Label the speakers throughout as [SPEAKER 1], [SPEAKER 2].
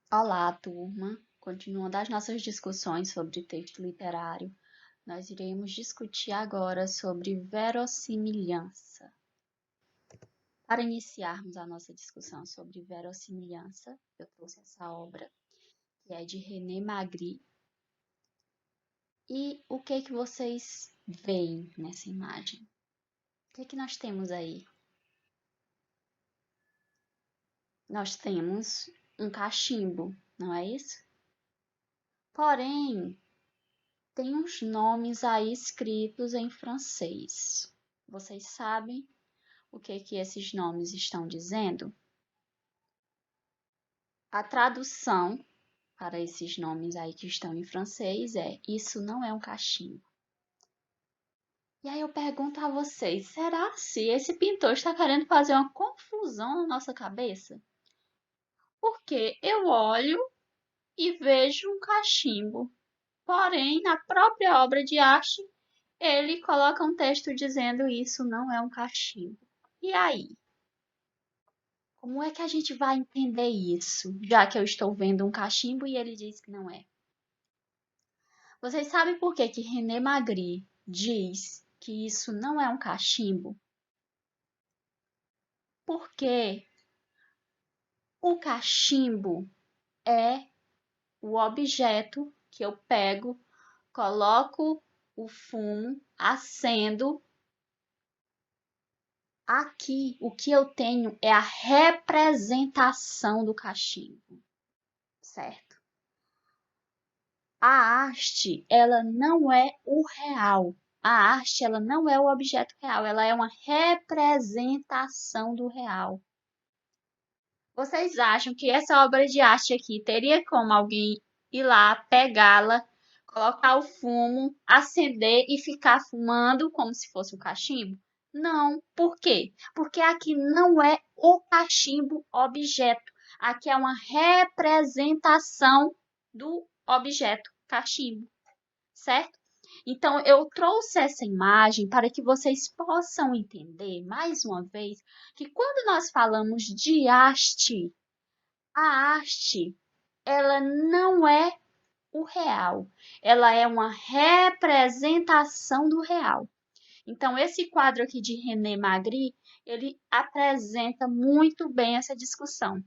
[SPEAKER 1] Olá, turma! Continuando as nossas discussões sobre texto literário, nós iremos discutir agora sobre verossimilhança. Para iniciarmos a nossa discussão sobre verossimilhança, eu trouxe essa obra, que é de René Magritte. E o que vocês veem nessa imagem? O que nós temos aí? Nós temos um cachimbo, não é isso? Porém, tem uns nomes aí escritos em francês. Vocês sabem o que esses nomes estão dizendo? A tradução para esses nomes aí que estão em francês é: isso não é um cachimbo. E aí eu pergunto a vocês, será se esse pintor está querendo fazer uma confusão na nossa cabeça? Porque eu olho e vejo um cachimbo, porém na própria obra de arte ele coloca um texto dizendo isso não é um cachimbo. E aí? Como é que a gente vai entender isso, já que eu estou vendo um cachimbo e ele diz que não é? Vocês sabem por que René Magritte diz que isso não é um cachimbo? Porque o cachimbo é o objeto que eu pego, coloco o fumo, acendo. Aqui, o que eu tenho é a representação do cachimbo, certo? A arte, ela não é o real. A arte, ela não é o objeto real, ela é uma representação do real. Vocês acham que essa obra de arte aqui teria como alguém ir lá, pegá-la, colocar o fumo, acender e ficar fumando como se fosse um cachimbo? Não. Por quê? Porque aqui não é o cachimbo objeto. Aqui é uma representação do objeto cachimbo, certo? Então, eu trouxe essa imagem para que vocês possam entender, mais uma vez, que quando nós falamos de arte, a arte, ela não é o real, ela é uma representação do real. Então, esse quadro aqui de René Magritte, ele apresenta muito bem essa discussão,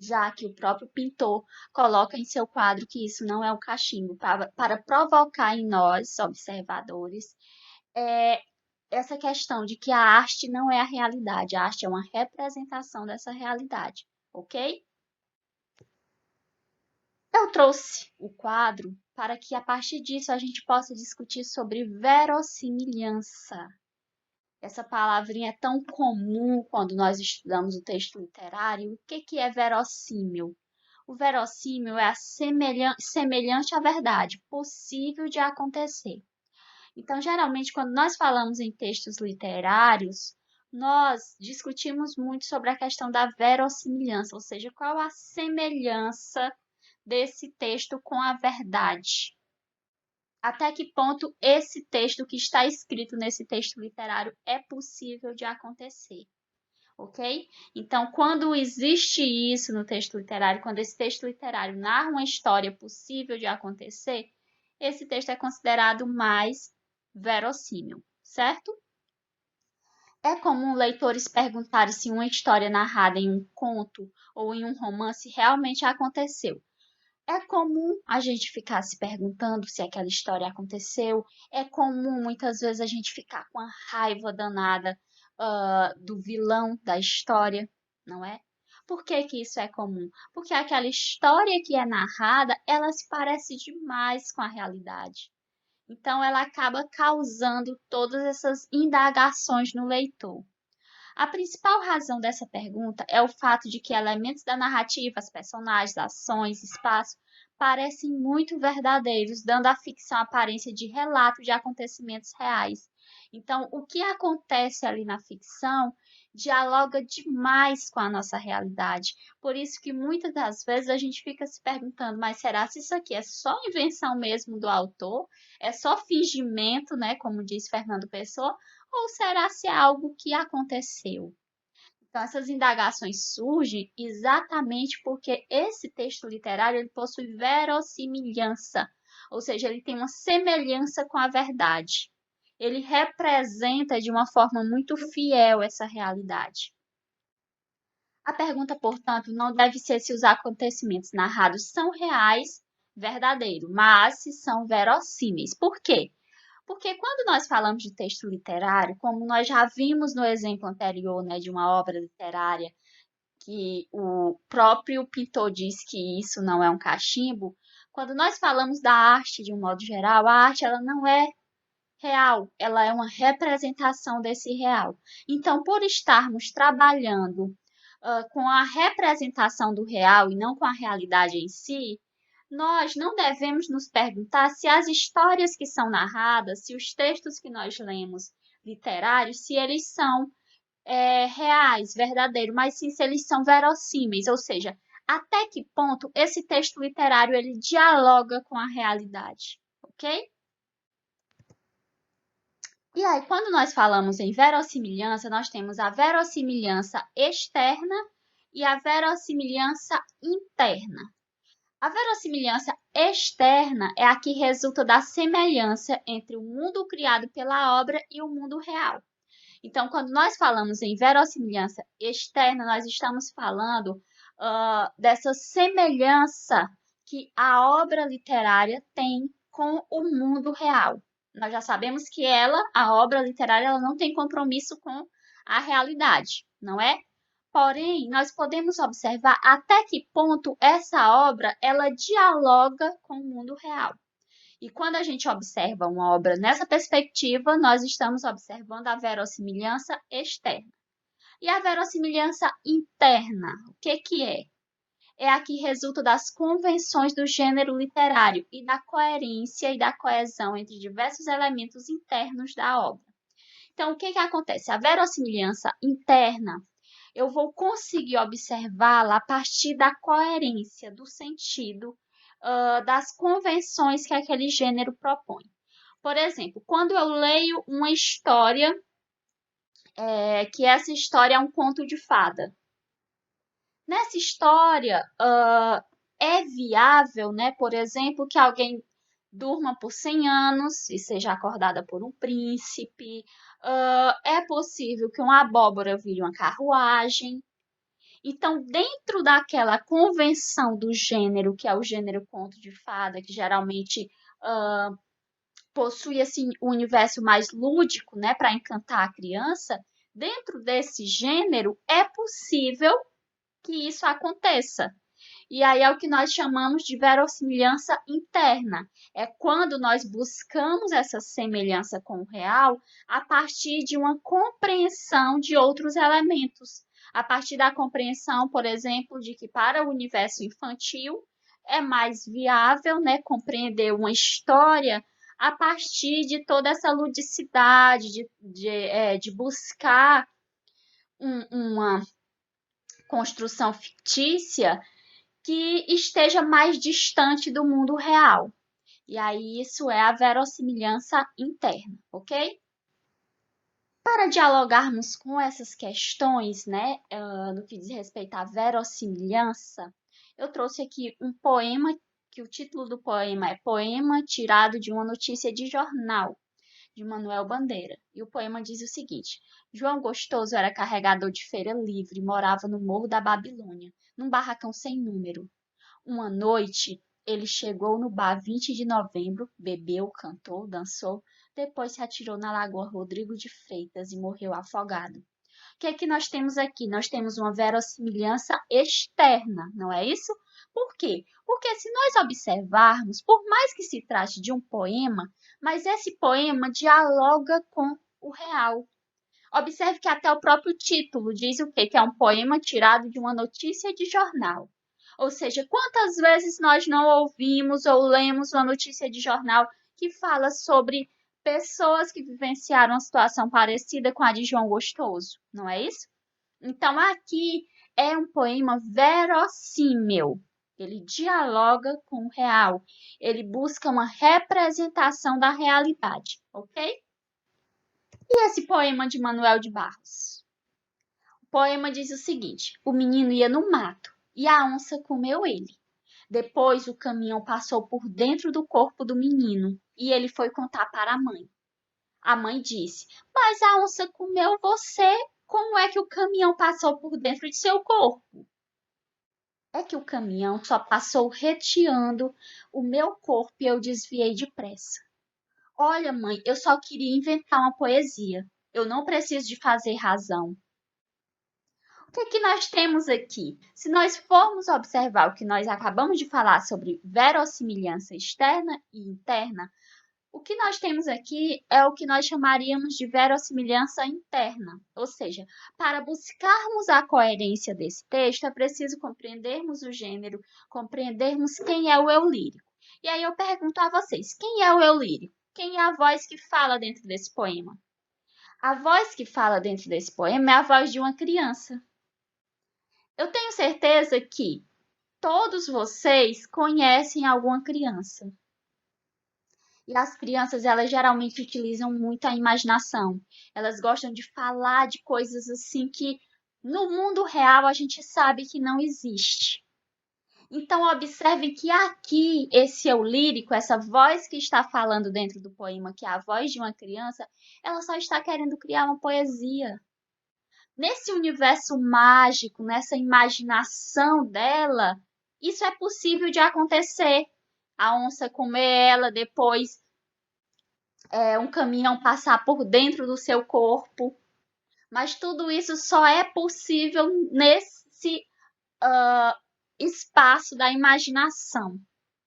[SPEAKER 1] já que o próprio pintor coloca em seu quadro que isso não é um cachimbo, para provocar em nós, observadores, é, essa questão de que a arte não é a realidade, a arte é uma representação dessa realidade, ok? Eu trouxe o quadro para que a partir disso a gente possa discutir sobre verossimilhança. Essa palavrinha é tão comum quando nós estudamos o texto literário. O que é verossímil? O verossímil é a semelhante à verdade, possível de acontecer. Então, geralmente, quando nós falamos em textos literários, nós discutimos muito sobre a questão da verossimilhança, ou seja, qual a semelhança desse texto com a verdade. Até que ponto esse texto que está escrito nesse texto literário é possível de acontecer, ok? Então, quando existe isso no texto literário, quando esse texto literário narra uma história possível de acontecer, esse texto é considerado mais verossímil, certo? É comum leitores perguntarem se uma história narrada em um conto ou em um romance realmente aconteceu. É comum a gente ficar se perguntando se aquela história aconteceu. É comum muitas vezes a gente ficar com a raiva danada, do vilão da história, não é? Por que que isso é comum? Porque aquela história que é narrada, ela se parece demais com a realidade. Então ela acaba causando todas essas indagações no leitor. A principal razão dessa pergunta é o fato de que elementos da narrativa, as personagens, ações, espaço, parecem muito verdadeiros, dando à ficção a aparência de relato de acontecimentos reais. Então, o que acontece ali na ficção dialoga demais com a nossa realidade. Por isso que muitas das vezes a gente fica se perguntando, mas será se isso aqui é só invenção mesmo do autor? É só fingimento, né, como diz Fernando Pessoa? Ou será se é algo que aconteceu? Então, essas indagações surgem exatamente porque esse texto literário ele possui verossimilhança, ou seja, ele tem uma semelhança com a verdade. Ele representa de uma forma muito fiel essa realidade. A pergunta, portanto, não deve ser se os acontecimentos narrados são reais, verdadeiros, mas se são verossímeis. Por quê? Porque quando nós falamos de texto literário, como nós já vimos no exemplo anterior, né, de uma obra literária, que o próprio pintor diz que isso não é um cachimbo, quando nós falamos da arte de um modo geral, a arte ela não é real, ela é uma representação desse real. Então, por estarmos trabalhando com a representação do real e não com a realidade em si, nós não devemos nos perguntar se as histórias que são narradas, se os textos que nós lemos literários, se eles são reais, verdadeiros, mas sim se eles são verossímeis, ou seja, até que ponto esse texto literário ele dialoga com a realidade, ok? E aí, quando nós falamos em verossimilhança, nós temos a verossimilhança externa e a verossimilhança interna. A verossimilhança externa é a que resulta da semelhança entre o mundo criado pela obra e o mundo real. Então, quando nós falamos em verossimilhança externa, nós estamos falando dessa semelhança que a obra literária tem com o mundo real. Nós já sabemos que a obra literária, ela não tem compromisso com a realidade, não é? Porém, nós podemos observar até que ponto essa obra ela dialoga com o mundo real. E quando a gente observa uma obra nessa perspectiva, nós estamos observando a verossimilhança externa. E a verossimilhança interna, o que é? É a que resulta das convenções do gênero literário e da coerência e da coesão entre diversos elementos internos da obra. Então, o que acontece? A verossimilhança interna, eu vou conseguir observá-la a partir da coerência, do sentido, das convenções que aquele gênero propõe. Por exemplo, quando eu leio uma história, que essa história é um conto de fada. Nessa história, é viável, né, por exemplo, que alguém durma por 100 anos e seja acordada por um príncipe. É possível que uma abóbora vire uma carruagem. Então, dentro daquela convenção do gênero, que é o gênero conto de fada, que geralmente possui assim, o universo mais lúdico, né, para encantar a criança, dentro desse gênero é possível que isso aconteça. E aí é o que nós chamamos de verossimilhança interna. É quando nós buscamos essa semelhança com o real a partir de uma compreensão de outros elementos. A partir da compreensão, por exemplo, de que para o universo infantil é mais viável, né, compreender uma história a partir de toda essa ludicidade, de buscar uma construção fictícia que esteja mais distante do mundo real. E aí isso é a verossimilhança interna, ok? Para dialogarmos com essas questões, né, no que diz respeito à verossimilhança, eu trouxe aqui um poema, que o título do poema é Poema tirado de uma notícia de jornal, de Manuel Bandeira. E o poema diz o seguinte: João Gostoso era carregador de feira livre, morava no Morro da Babilônia, num barracão sem número. Uma noite, ele chegou no bar 20 de novembro, bebeu, cantou, dançou, depois se atirou na Lagoa Rodrigo de Freitas e morreu afogado. O que é que nós temos aqui? Nós temos uma verossimilhança externa, não é isso? Por quê? Porque se nós observarmos, por mais que se trate de um poema, mas esse poema dialoga com o real. Observe que até o próprio título diz o quê? Que é um poema tirado de uma notícia de jornal. Ou seja, quantas vezes nós não ouvimos ou lemos uma notícia de jornal que fala sobre pessoas que vivenciaram uma situação parecida com a de João Gostoso, não é isso? Então, aqui é um poema verossímil. Ele dialoga com o real. Ele busca uma representação da realidade, ok? E esse poema de Manuel de Barros? poema diz o seguinte: o menino ia no mato e a onça comeu ele. Depois o caminhão passou por dentro do corpo do menino e ele foi contar para a mãe. A mãe disse: mas a onça comeu você? Como é que o caminhão passou por dentro de seu corpo? É que o caminhão só passou reteando o meu corpo e eu desviei depressa. Olha, mãe, eu só queria inventar uma poesia. Eu não preciso de fazer razão. O que é que nós temos aqui? Se nós formos observar o que nós acabamos de falar sobre verossimilhança externa e interna, o que nós temos aqui é o que nós chamaríamos de verossimilhança interna, ou seja, para buscarmos a coerência desse texto, é preciso compreendermos o gênero, compreendermos quem é o eu lírico. E aí eu pergunto a vocês, quem é o eu lírico? Quem é a voz que fala dentro desse poema? A voz que fala dentro desse poema é a voz de uma criança. Eu tenho certeza que todos vocês conhecem alguma criança. E as crianças, elas geralmente utilizam muito a imaginação. Elas gostam de falar de coisas assim que no mundo real a gente sabe que não existe. Então, observe que aqui, esse eu lírico, essa voz que está falando dentro do poema, que é a voz de uma criança, ela só está querendo criar uma poesia. Nesse universo mágico, nessa imaginação dela, isso é possível de acontecer. A onça comer ela, depois um caminhão passar por dentro do seu corpo. Mas tudo isso só é possível nesse espaço da imaginação,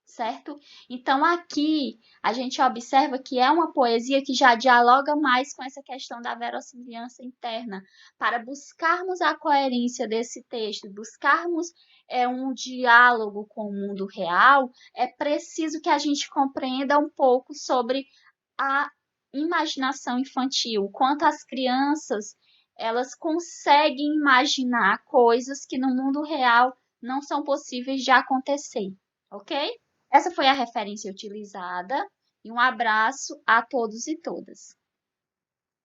[SPEAKER 1] certo? Então aqui a gente observa que é uma poesia que já dialoga mais com essa questão da verossimilhança interna, para buscarmos a coerência desse texto, buscarmos um diálogo com o mundo real, é preciso que a gente compreenda um pouco sobre a imaginação infantil, quanto as crianças elas conseguem imaginar coisas que no mundo real não são possíveis de acontecer, ok? Essa foi a referência utilizada e um abraço a todos e todas.